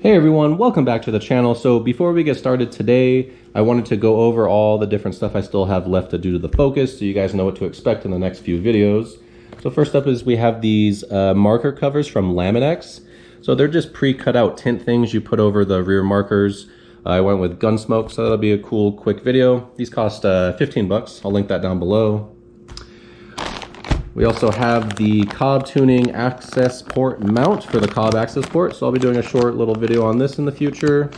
Hey everyone, welcome back to the channel. So before we get started today, I wanted to go over all the different stuff I still have left to do to the Focus so you guys know what to expect in the next few videos. So first up is we have these marker covers from Lamin-X. So they're just pre-cut out tint things you put over the rear markers. I went with Gunsmoke, so that'll be a cool quick video. These cost 15 bucks. I'll link that down below. We also have the Cobb Tuning Accessport mount for the Cobb Accessport, so I'll be doing a short little video on this in the future.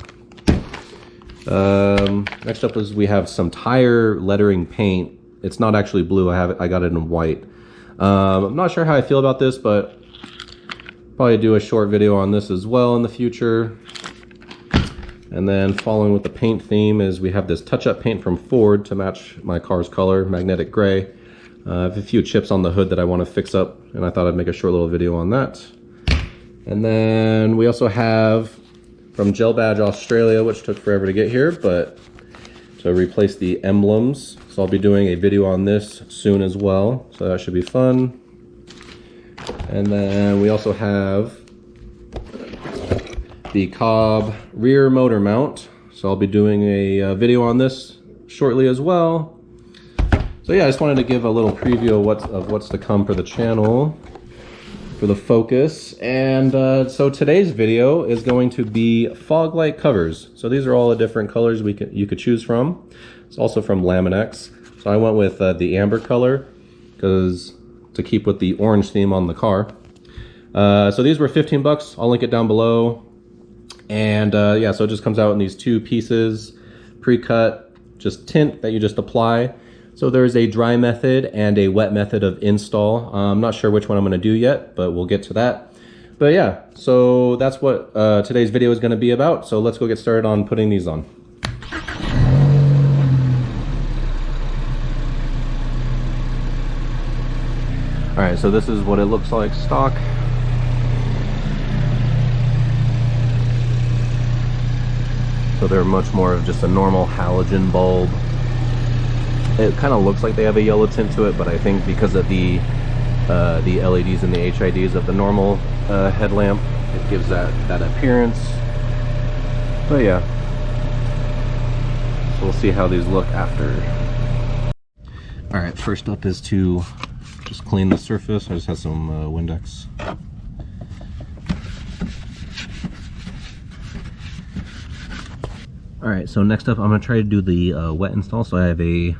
Next up is we have some tire lettering paint. It's not actually blue, I got it in white. I'm not sure how I feel about this, but probably do a short video on this as well in the future. And then following with the paint theme is we have this touch-up paint from Ford to match my car's color, magnetic gray. I have a few chips on the hood that I want to fix up, and I thought I'd make a short little video on that. And then we also have from Gel Badge Australia, which took forever to get here, but to replace the emblems. So I'll be doing a video on this soon as well, so that should be fun. And then we also have the Cobb rear motor mount. So I'll be doing a video on this shortly as well. So yeah, I just wanted to give a little preview of what's to come for the channel, for the Focus. And so today's video is going to be fog light covers. So these are all the different colors you could choose from. It's also from Lamin-X. So I went with the amber color because to keep with the orange theme on the car. So these were 15 bucks. I'll link it down below. And yeah, so it just comes out in these two pieces, pre-cut, just tint that you just apply. So there's a dry method and a wet method of install. I'm not sure which one I'm gonna do yet, but we'll get to that. But yeah, so that's what today's video is gonna be about. So let's go get started on putting these on. All right, so this is what it looks like stock. So they're much more of just a normal halogen bulb. It kind of looks like they have a yellow tint to it, but I think because of the LEDs and the HIDs of the normal headlamp, it gives that appearance. But yeah, so we'll see how these look after. All right, first up is to just clean the surface. I just have some Windex. All right, so next up I'm gonna try to do the wet install. So I have a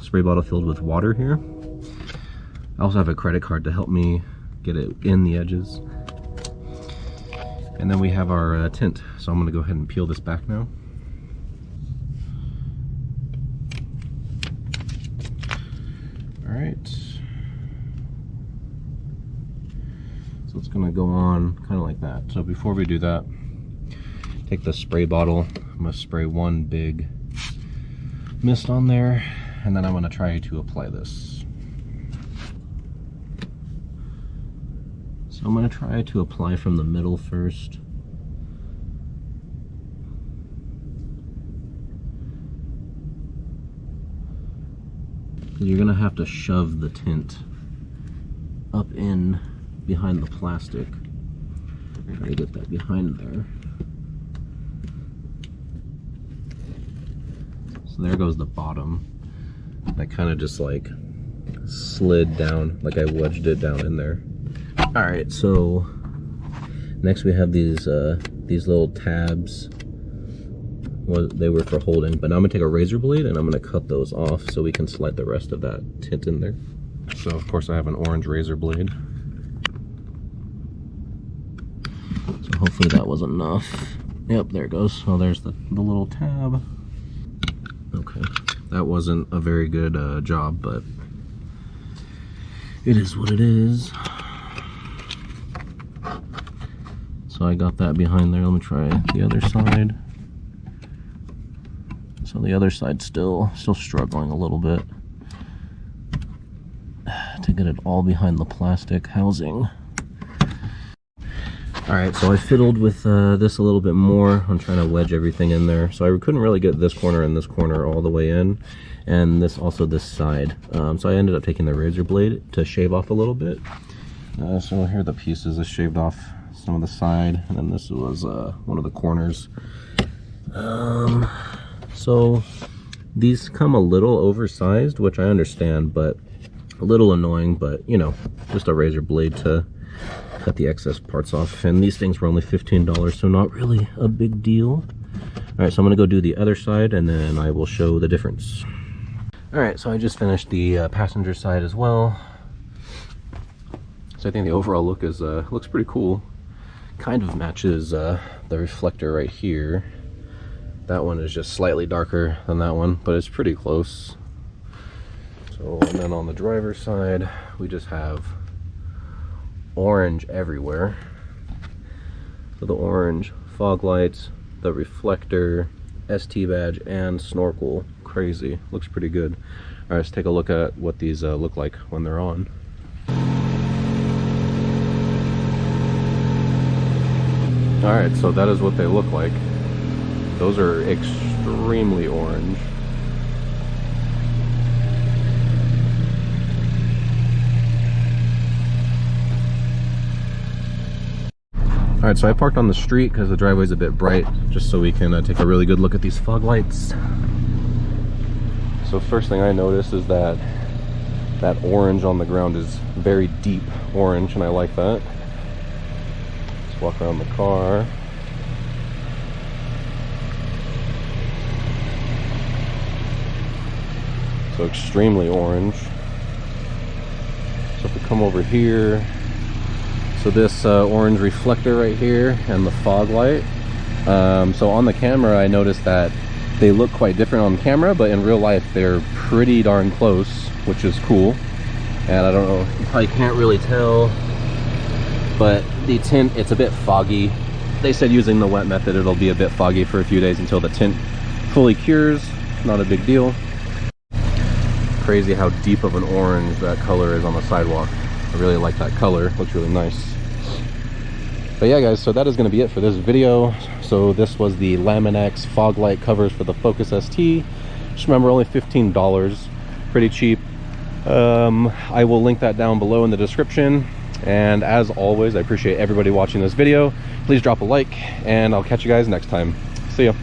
spray bottle filled with water here. I also have a credit card to help me get it in the edges. And then we have our tint. So I'm gonna go ahead and peel this back now. All right. So it's gonna go on kind of like that. So before we do that, take the spray bottle. I'm gonna spray one big mist on there, and then I'm going to try to apply this. So I'm going to try to apply from the middle first. You're going to have to shove the tint up in behind the plastic. Try to get that behind there. So there goes the bottom. That kind of just like slid down, like I wedged it down in there. All right, so next we have these little tabs. Well, they were for holding, but now I'm gonna take a razor blade and I'm gonna cut those off so we can slide the rest of that tint in there. So of course I have an orange razor blade. So hopefully that was enough. Yep, there it goes. So there's the little tab. Okay, that wasn't a very good job, but it is what it is. So I got that behind there. Let me try the other side. So the other side's still struggling a little bit to get it all behind the plastic housing. Alright, so I fiddled with this a little bit more. I'm trying to wedge everything in there. So I couldn't really get this corner and this corner all the way in. And this side. So I ended up taking the razor blade to shave off a little bit. So here are the pieces I shaved off some of the side, and then this was one of the corners. So these come a little oversized, which I understand, but a little annoying, but you know, just a razor blade to cut the excess parts off. And these things were only $15, so not really a big deal. All right, so I'm gonna go do the other side and then I will show the difference. All right, so I just finished the passenger side as well. So I think the overall look is looks pretty cool. Kind of matches the reflector right here. That one is just slightly darker than that one, but it's pretty close. So, and then on the driver's side, we just have orange everywhere. So the orange fog lights, the reflector, ST badge, and snorkel. Crazy, looks pretty good. All right, let's take a look at what these look like when they're on. All right, so that is what they look like. Those are extremely orange. All right, so I parked on the street because the driveway's a bit bright, just so we can take a really good look at these fog lights. So first thing I noticed is that that orange on the ground is very deep orange, and I like that. Let's walk around the car. So extremely orange. So if we come over here, so this orange reflector right here and the fog light. So on the camera I noticed that they look quite different on camera, but in real life they're pretty darn close, which is cool. And I don't know, you probably can't really tell, but the tint, it's a bit foggy. They said using the wet method it'll be a bit foggy for a few days until the tint fully cures. Not a big deal. Crazy how deep of an orange that color is on the sidewalk. I really like that color, looks really nice. But yeah guys, so that is going to be it for this video. So this was the Lamin-X Fog Light Covers for the Focus ST. Just remember, only $15, pretty cheap. I will link that down below in the description. And as always, I appreciate everybody watching this video. Please drop a like, and I'll catch you guys next time. See ya.